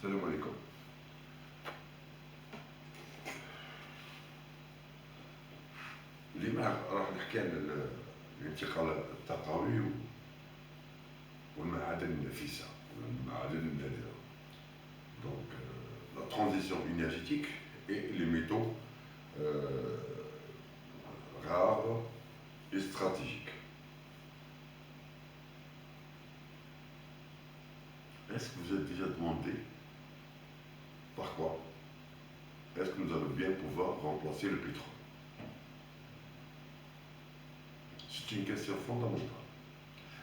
السلام عليكم. اليوم راح نحكي عن الانتقال الثقافي والمعادن النفيسة والمعادن النادرة. Donc la transition énergétique et les métaux rares et stratégiques. Est-ce que vous êtes déjà demandé par quoi est-ce que nous allons bien pouvoir remplacer le pétrole? C'est une question fondamentale.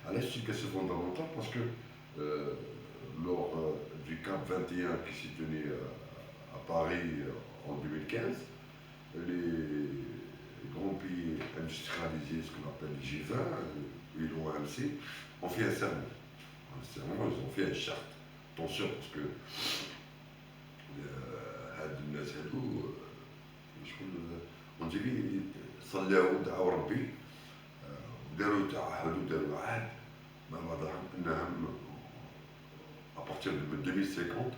Alors c'est une question fondamentale parce que lors du CAP 21 qui s'est tenu à Paris en 2015, les grands pays industrialisés, ce qu'on appelle les G20 et l'OMC, ont fait un serment. Ils ont fait une charte. Attention, parce que on dirait صلوا ودعوا ربي وداروا تعهد وداروا عهد مع بعضهم انهم à partir de 2050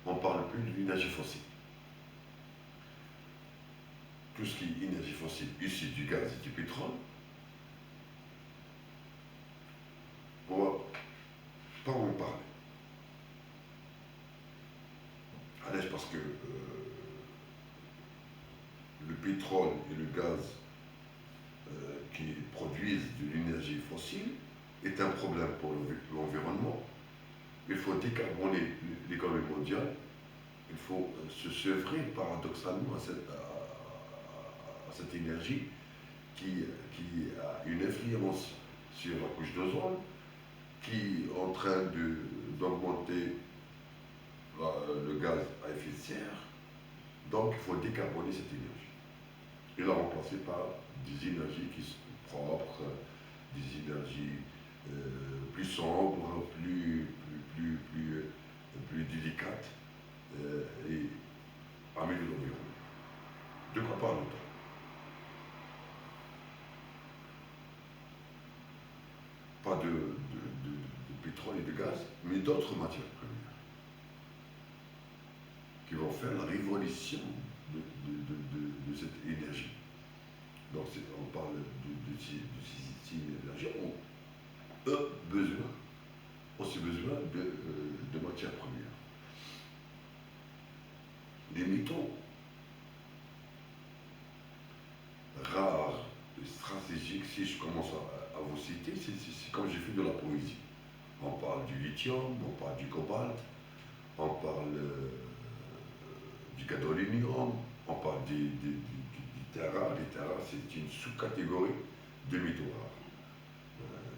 on ne parle plus de l'énergie fossile. Tout ce qui est énergie fossile issu du gaz et du pétrole, on ne va pas en parler. Allez, parce que le pétrole et le gaz qui produisent de l'énergie fossile est un problème pour l'environnement. Il faut décarboner l'économie mondiale. Il faut se sevrer paradoxalement à cette énergie qui a une influence sur la couche d'ozone, qui est en train d'augmenter le gaz à effet de serre. Donc il faut décarboner cette énergie et la remplacer par des énergies qui sont propres, des énergies plus sombres, plus délicates et améliorer l'environnement. De quoi parle-t-on? Pas de pétrole et de gaz, mais d'autres matières premières qui vont faire la révolution de cette énergie. Donc on parle de ces énergies ont aussi besoin de matières premières. Les métaux rares et stratégiques, si je commence à vous citer, c'est comme j'ai fait de la poésie. On parle du lithium, on parle du cobalt, on parle du gadolinium, on parle du terres rares. Les terres rares, c'est une sous-catégorie de métaux rares.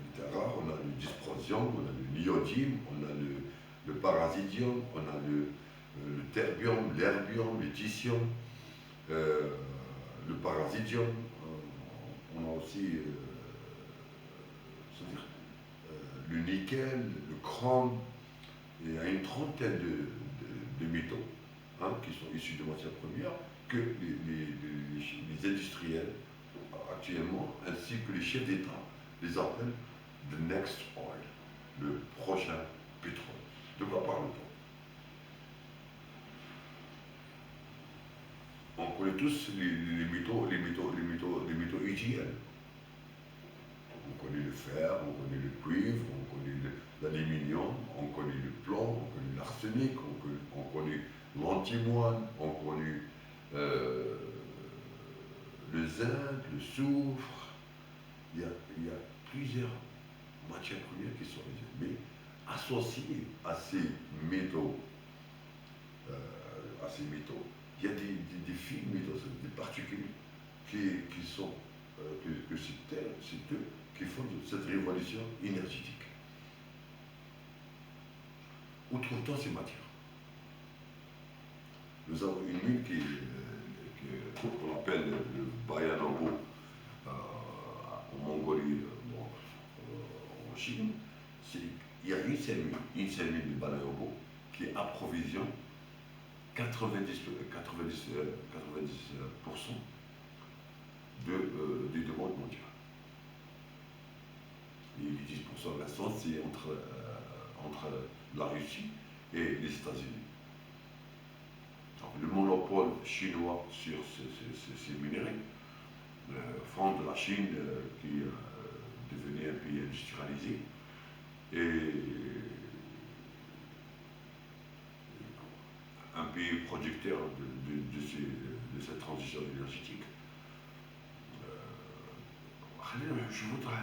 Les terres rares, on a le dysprosium, on a le niodyme, on a le parasidium, on a le terbium, l'herbium, le lithium, le parasidium, on a aussi le nickel, le chrome. Il y a une trentaine de métaux qui sont issus de matières premières que les industriels actuellement, ainsi que les chefs d'État, les appellent the next oil, le prochain pétrole. De quoi parle-t-on? On connaît tous les métaux hygiènes. On connaît le fer, on connaît le cuivre, on connaît l'aluminium, on connaît le plomb, on connaît l'arsenic, on connaît l'antimoine, on connaît le zinc, le soufre. Il y a plusieurs matières premières qui sont mais associées à ces métaux, il y a des fines métaux, des particules qui sont que c'est eux qui font cette révolution énergétique. Où trouve-t-on ces matières? Nous avons une mine qu'on appelle le Bayanambo en Mongolie, en Chine. Il y a une seule mine de Bayanambo qui approvisionne 90% des demandes mondiales. Et les 10% restants, c'est entre la Russie et les États-Unis. Le monopole chinois sur ces minéraux font de la Chine qui devenait un pays industrialisé et un pays producteur de cette transition énergétique. Je voudrais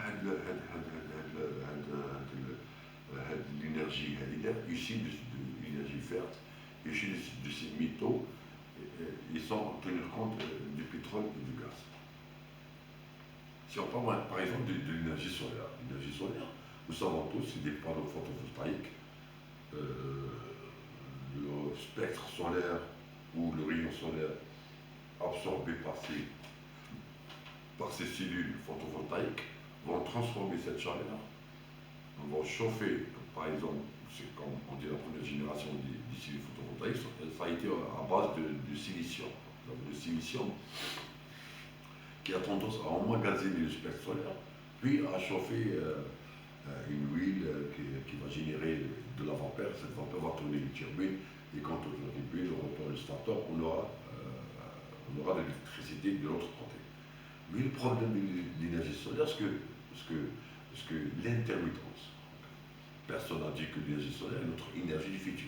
l'énergie issue de l'énergie verte, issue de ces métaux, ils sont tenir compte du pétrole et du gaz. Si on parle par exemple de l'énergie solaire, nous savons tous, c'est des panneaux photovoltaïques. Le spectre solaire ou le rayon solaire absorbé par ces cellules photovoltaïques vont transformer cette chaleur, vont chauffer, par exemple, c'est comme on dit la première génération des cellules photovoltaïques, ça a été à base de silicium. Le silicium qui a tendance à emmagasiner le spectre solaire, puis à chauffer une huile qui va générer de la vapeur. Cette vapeur va tourner une turbine, et quand on tourne une turbine, on retourne le starter, on aura de l'électricité de l'autre côté. Mais le problème de l'énergie solaire, c'est que l'intermittence. Personne n'a dit que l'énergie solaire est notre énergie du futur.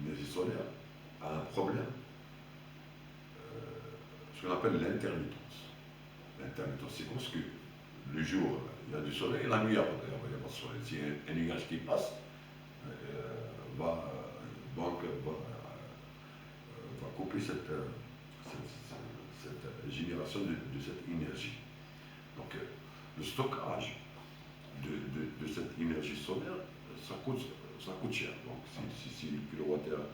L'énergie solaire a un problème, ce qu'on appelle l'intermittence. L'intermittence, c'est parce que le jour, il y a du soleil, et la nuit, il n'y a pas de soleil. Si un nuage qui passe, donc, va couper cette génération de cette énergie. Donc, le stockage de cette énergie solaire, ça coûte cher. Donc, si le kilowattheure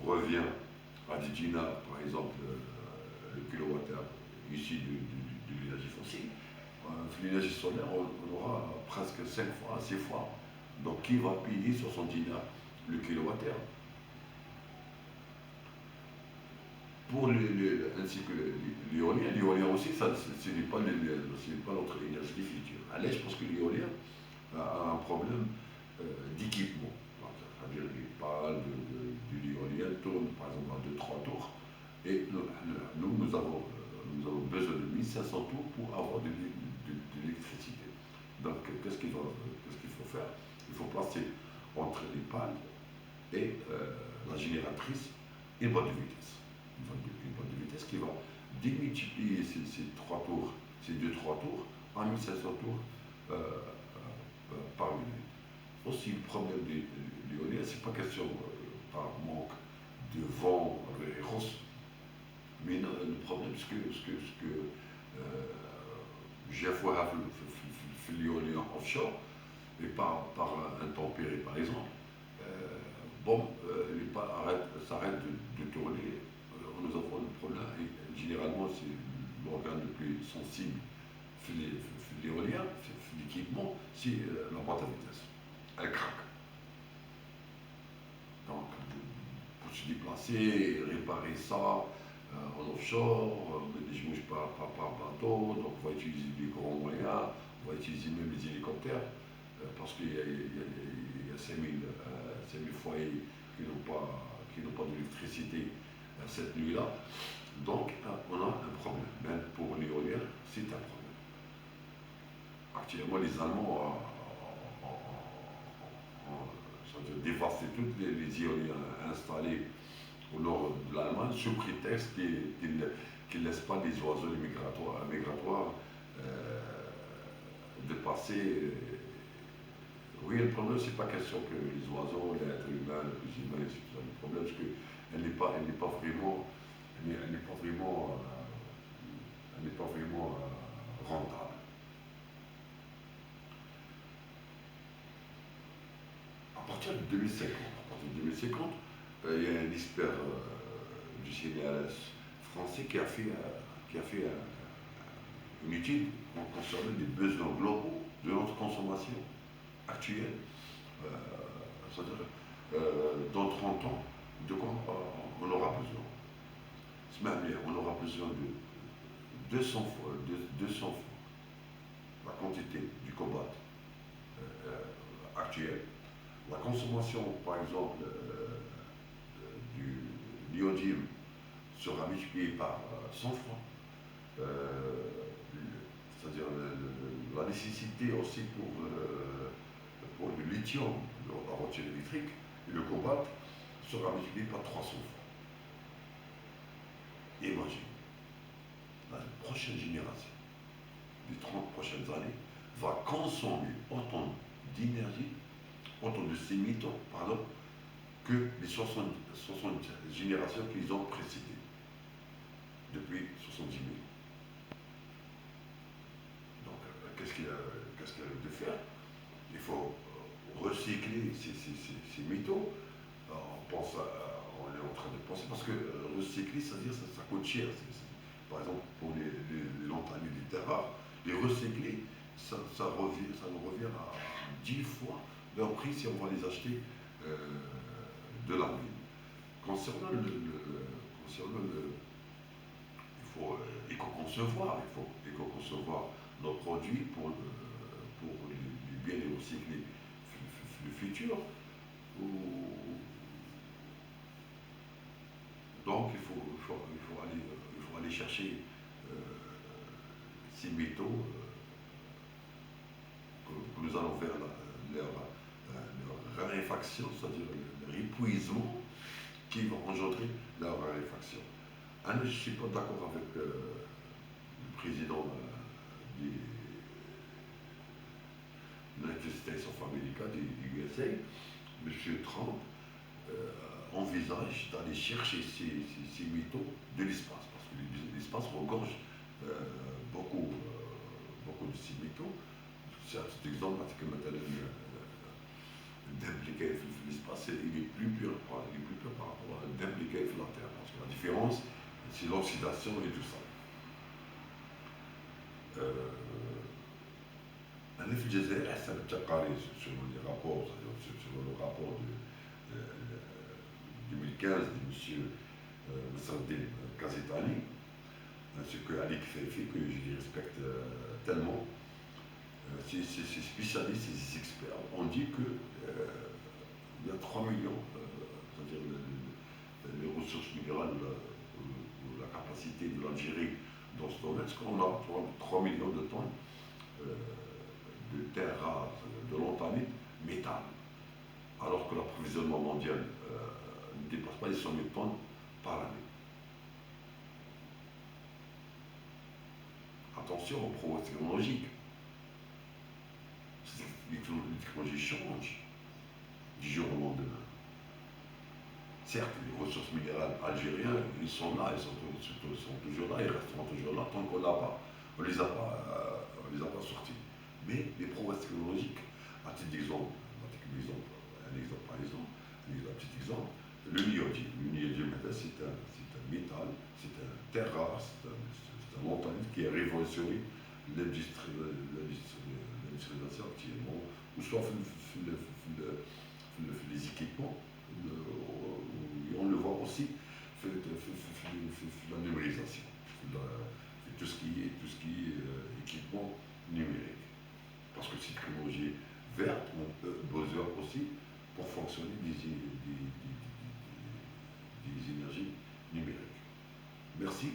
revient à 10 dinars, par exemple, le kilowattheure issu de l'énergie fossile, l'énergie solaire, on aura presque 5 fois, 6 fois. Donc, qui va payer 70 dinars le kilowattheure? Ainsi que l'éolien aussi, ce n'est pas notre énergie du futur. Allez, je pense que l'éolien a un problème d'équipement. C'est-à-dire les pales de l'éolien tournent par exemple à 2-3 tours, et nous avons besoin de 1500 tours pour avoir de l'électricité. Donc qu'est-ce qu'il faut faire? Il faut passer entre les pales et la génératrice une boîte de vitesse. Une boîte de vitesse qui va démultiplier ces 2-3 tours en 1500 tours par minute. Aussi, le problème de l'éolien, c'est pas question par manque de vent mais non, le problème, c'est que j'ai fait l'éolien offshore, et par intempérie par exemple, les pales s'arrêtent de tourner. Nous avons le problème, et généralement c'est l'organe le plus sensible l'éolien, l'équipement, c'est la boîte à vitesse. Elle craque. Donc, pour se déplacer, réparer ça en offshore, je ne bouge pas par bateau, donc on va utiliser des grands moyens, on va utiliser même les hélicoptères, parce qu'il y a 5000 foyers qui n'ont pas d'électricité cette nuit-là. Donc, on a un problème. Même pour l'éolien, c'est un problème. Actuellement, les Allemands ont dévasté tous les éoliens installés au nord de l'Allemagne sous prétexte qu'ils ne laissent pas les oiseaux migratoires de passer. Oui, le problème, c'est pas question que les oiseaux, l'être humain, le plus humain, c'est ça. Le problème, c'est qu'elle n'est pas vraiment rentable. À partir de 2050, il y a un expert du CNRS français qui a fait une étude concernant les besoins globaux de notre consommation actuelle. C'est-à-dire, dans 30 ans, de quoi on aura besoin. C'est même bien, on aura besoin de 200 fois la quantité du cobalt actuel, La consommation, par exemple, du l'iodium sera multipliée par 100 fois. C'est-à-dire la nécessité aussi pour le lithium, la voiture électrique, et le cobalt sera multiplié par 300 fois. Imagine, la prochaine génération, les 30 prochaines années, va consommer autant d'énergie, autant de ces métaux, pardon, que les 60 générations qu'ils ont précédées, depuis 70 000. Donc, qu'est-ce qu'il a de faire? Il faut recycler ces métaux. On est en train de penser, parce que recycler, c'est-à-dire ça coûte cher. Par exemple, pour les lantanes et les terres rares, les recycler, ça nous revient à 10 fois leur prix si on va les acheter de la mine. Concernant il faut éco-concevoir nos produits pour bien les recycler le futur. Donc il faut aller chercher euh, ces métaux que nous allons vers leur raréfaction, c'est-à-dire leur épuisement qui va engendrer leur raréfaction. Je ne suis pas d'accord avec le président du United States of America, du USA, M. Trump, envisage d'aller chercher ces métaux de l'espace, parce que l'espace regorge beaucoup de ces métaux. C'est un exemple, parce que maintenant, d'impliquer l'espace, il est plus pur par rapport à d'impliquer la Terre, parce que la différence, c'est l'oxydation et tout ça. Un الجزائر حسب التقارير selon les rapports, selon le rapport de 2015 de M. Moussardine Kazetani, ce que Ali Kfeifi, que je respecte tellement, ces spécialistes, ces experts ont dit qu'il y a 3 millions, c'est-à-dire les ressources minérales ou la capacité de l'Algérie dans ce domaine, parce qu'on a 3 millions de tonnes de terres rares, de l'antamite, métal, alors que l'approvisionnement mondial ne dépasse pas les 100 000 tonnes par année. Attention aux progrès technologiques. Les technologies changent du jour au lendemain. Certes, les ressources minérales algériennes, ils sont là, ils sont toujours là, ils resteront toujours là tant qu'on ne les a pas sortis. Mais les progrès technologiques, à titre d'exemple, un petit exemple, le niodyme. Le niodyme, c'est un métal, c'est un terre rare, c'est un montagne qui a révolutionné l'industrialisation actuellement, ou soit les équipements, on le voit aussi, la numérisation, tout ce qui est équipement numérique. Parce que ces technologies vertes ont besoin aussi pour fonctionner des énergies numériques. Merci.